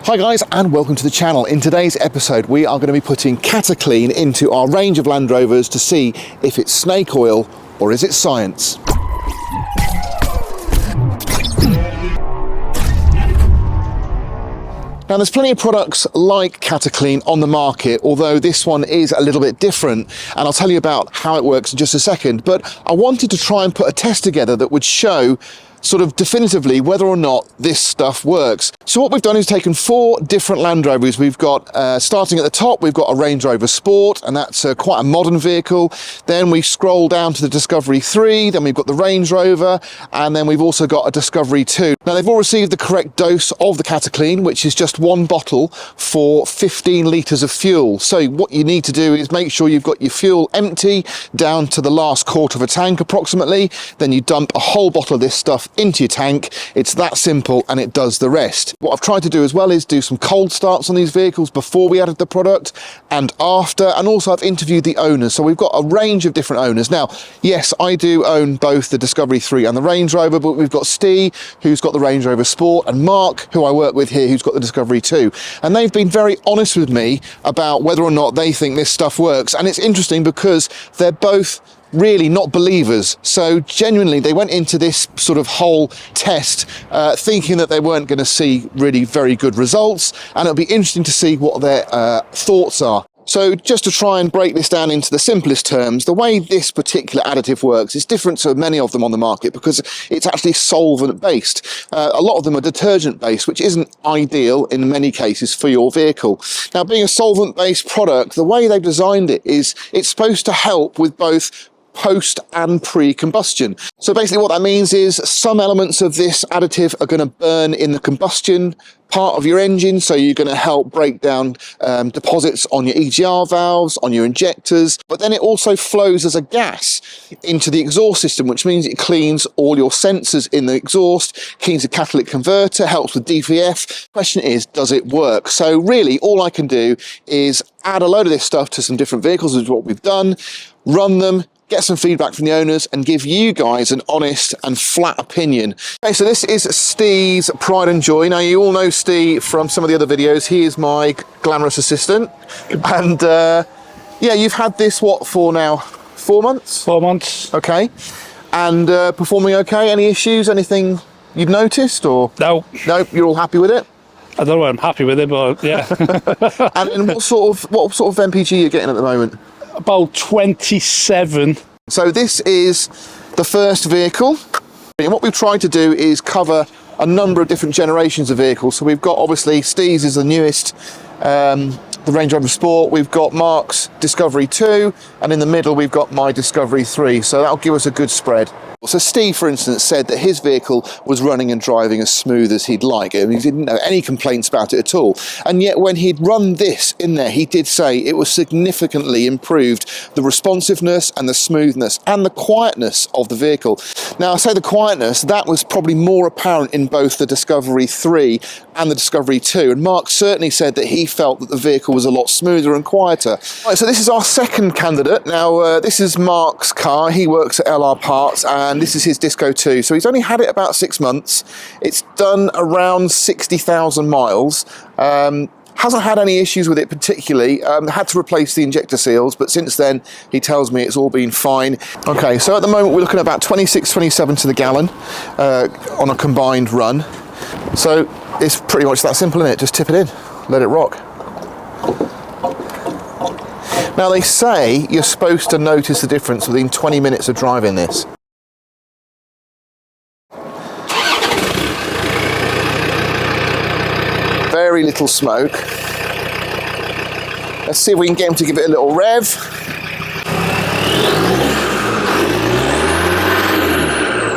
Hi guys, and welcome to the channel. In today's episode we are going to be putting Cataclean into our range of Land Rovers to see if it's snake oil or is it science. Now there's plenty of products like Cataclean on the market, although this one is a little bit different, and I'll tell you about how it works in just a second. But I wanted to try and put a test together that would show sort of definitively whether or not this stuff works. So what we've done is taken 4 different Land Rovers. We've got, starting at the top, we've got a Range Rover Sport, and that's quite a modern vehicle. Then we scroll down to the Discovery 3, then we've got the Range Rover, and then we've also got a Discovery 2. Now they've all received the correct dose of the Cataclean, which is just 1 bottle for 15 litres of fuel. So what you need to do is make sure you've got your fuel empty down to the last quarter of a tank approximately. Then you dump a whole bottle of this stuff into your tank. It's that simple, and it does the rest. What I've tried to do as well is do some cold starts on these vehicles before we added the product and after, and also I've interviewed the owners. So we've got a range of different owners. Now, yes, I do own both the Discovery 3 and the Range Rover, but we've got Steve, who's got the Range Rover Sport, and Mark, who I work with here, who's got the Discovery 2. And they've been very honest with me about whether or not they think this stuff works. And it's interesting because they're both really not believers. So genuinely they went into this sort of whole test thinking that they weren't going to see really very good results, and it'll be interesting to see what their thoughts are. So just to try and break this down into the simplest terms, the way this particular additive works is different to many of them on the market because it's actually solvent based. A lot of them are detergent based, which isn't ideal in many cases for your vehicle. Now, being a solvent based product, the way they've designed it is it's supposed to help with both post and pre-combustion. So basically what that means is some elements of this additive are going to burn in the combustion part of your engine, so you're going to help break down deposits on your EGR valves, on your injectors, but then it also flows as a gas into the exhaust system, which means it cleans all your sensors in the exhaust, cleans the catalytic converter, helps with DVF. Question is, does it work? So really all I can do is add a load of this stuff to some different vehicles, which is what we've done, run them, get some feedback from the owners, and give you guys an honest and flat opinion. Okay, so this is Steve's pride and joy. Now, you all know Steve from some of the other videos. He is my glamorous assistant. And yeah, you've had this, what, for now? 4 months? 4 months. Okay. And performing okay? Any issues? Anything you've noticed? Or No. No, you're all happy with it? I don't know, I'm happy with it, but yeah. And what sort of MPG are you getting at the moment? About 27. So this is the first vehicle, and what we've tried to do is cover a number of different generations of vehicles. So we've got, obviously, Steve's is the newest, the Range Rover Sport. We've got Mark's Discovery 2, and in the middle we've got my Discovery 3. So that'll give us a good spread. So Steve, for instance, said that his vehicle was running and driving as smooth as he'd like. I mean, he didn't know any complaints about it at all. And yet when he'd run this in there, he did say it was significantly improved the responsiveness and the smoothness and the quietness of the vehicle. Now, I say the quietness, that was probably more apparent in both the Discovery 3 and the Discovery 2. And Mark certainly said that he felt that the vehicle was a lot smoother and quieter. Right, so this is our second candidate. Now, this is Mark's car. He works at LR Parts, and this is his Disco 2. So he's only had it about 6 months. It's done around 60,000 miles. Hasn't had any issues with it particularly. Had to replace the injector seals, but since then he tells me it's all been fine. Okay, so at the moment we're looking at about 26, 27 to the gallon on a combined run. So it's pretty much that simple, isn't it? Just tip it in, let it rock. Now they say you're supposed to notice the difference within 20 minutes of driving this. Very little smoke. Let's see if we can get him to give it a little rev.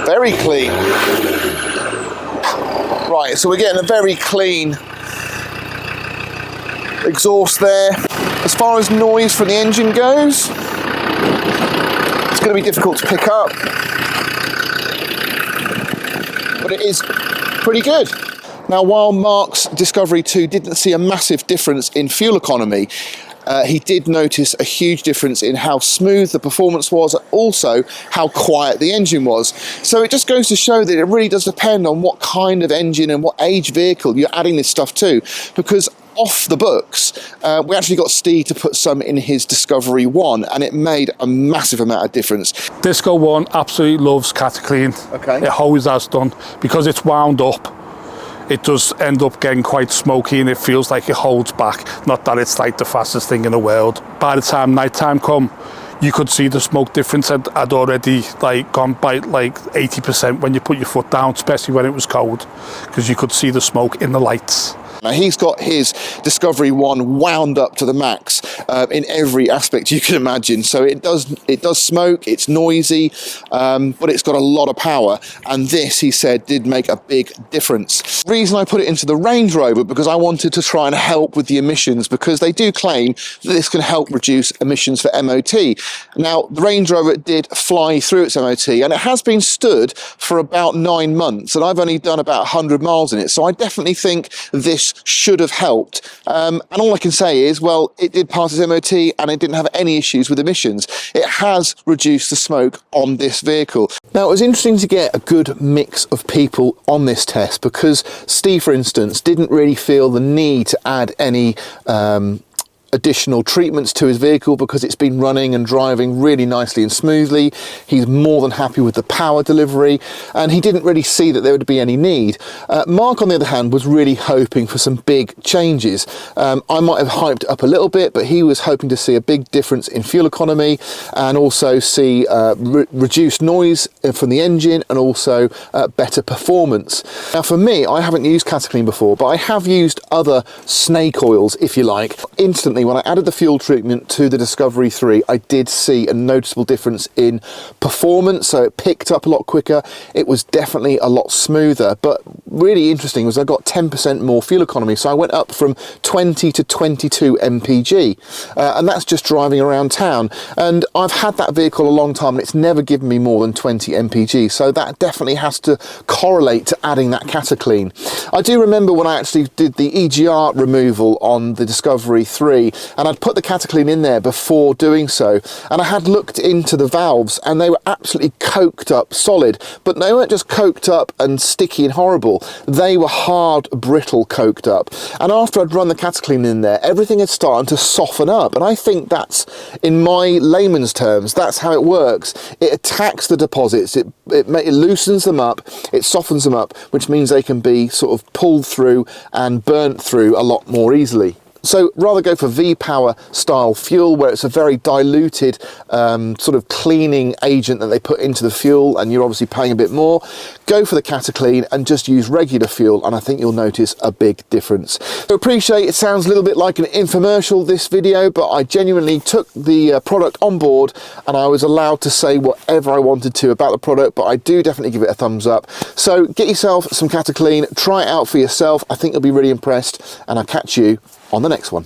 Very clean. Right, so we're getting a very clean exhaust there. As far as noise from the engine goes, it's going to be difficult to pick up, but it is pretty good. Now, while Mark's Discovery 2 didn't see a massive difference in fuel economy, he did notice a huge difference in how smooth the performance was, and also how quiet the engine was. So it just goes to show that it really does depend on what kind of engine and what age vehicle you're adding this stuff to, because off the books, we actually got Steve to put some in his Discovery 1, and it made a massive amount of difference. Disco 1 absolutely loves Cataclean. Okay. It always has done. Because it's wound up, it does end up getting quite smoky, and it feels like it holds back. Not that it's like the fastest thing in the world. By the time nighttime come, you could see the smoke difference had already like gone by like 80% when you put your foot down, especially when it was cold, because you could see the smoke in the lights. Now he's got his Discovery 1 wound up to the max in every aspect you can imagine. So it does smoke, it's noisy, but it's got a lot of power. And this, he said, did make a big difference. The reason I put it into the Range Rover, because I wanted to try and help with the emissions, because they do claim that this can help reduce emissions for MOT. Now, the Range Rover did fly through its MOT, and it has been stood for about 9 months, and I've only done about 100 miles in it. So I definitely think this should have helped, and all I can say is, well, it did pass its MOT and it didn't have any issues with emissions. It has reduced the smoke on this vehicle. Now, it was interesting to get a good mix of people on this test, because Steve, for instance, didn't really feel the need to add any additional treatments to his vehicle, because it's been running and driving really nicely and smoothly. He's more than happy with the power delivery, and he didn't really see that there would be any need. Mark, on the other hand, was really hoping for some big changes. I might have hyped up a little bit, but he was hoping to see a big difference in fuel economy, and also see reduced noise from the engine, and also better performance. Now, for me, I haven't used Cataclean before, but I have used other snake oils, if you like. Instantly, when I added the fuel treatment to the Discovery 3, I did see a noticeable difference in performance. So it picked up a lot quicker. It was definitely a lot smoother. But really interesting was I got 10% more fuel economy. So I went up from 20 to 22 mpg. And that's just driving around town. And I've had that vehicle a long time, and it's never given me more than 20 mpg. So that definitely has to correlate to adding that Cataclean. I do remember when I actually did the EGR removal on the Discovery 3, and I'd put the Cataclean in there before doing so, and I had looked into the valves, and they were absolutely coked up solid. But they weren't just coked up and sticky and horrible, they were hard, brittle, coked up. And after I'd run the Cataclean in there, everything had started to soften up, and I think that's, in my layman's terms, that's how it works. It attacks the deposits, it loosens them up, it softens them up, which means they can be sort of pulled through and burnt through a lot more easily. So rather go for V-Power style fuel, where it's a very diluted sort of cleaning agent that they put into the fuel, and you're obviously paying a bit more. Go for the Cataclean and just use regular fuel, and I think you'll notice a big difference. So appreciate it sounds a little bit like an infomercial, this video, but I genuinely took the product on board, and I was allowed to say whatever I wanted to about the product, but I do definitely give it a thumbs up. So get yourself some Cataclean, try it out for yourself. I think you'll be really impressed, and I'll catch you on the next one.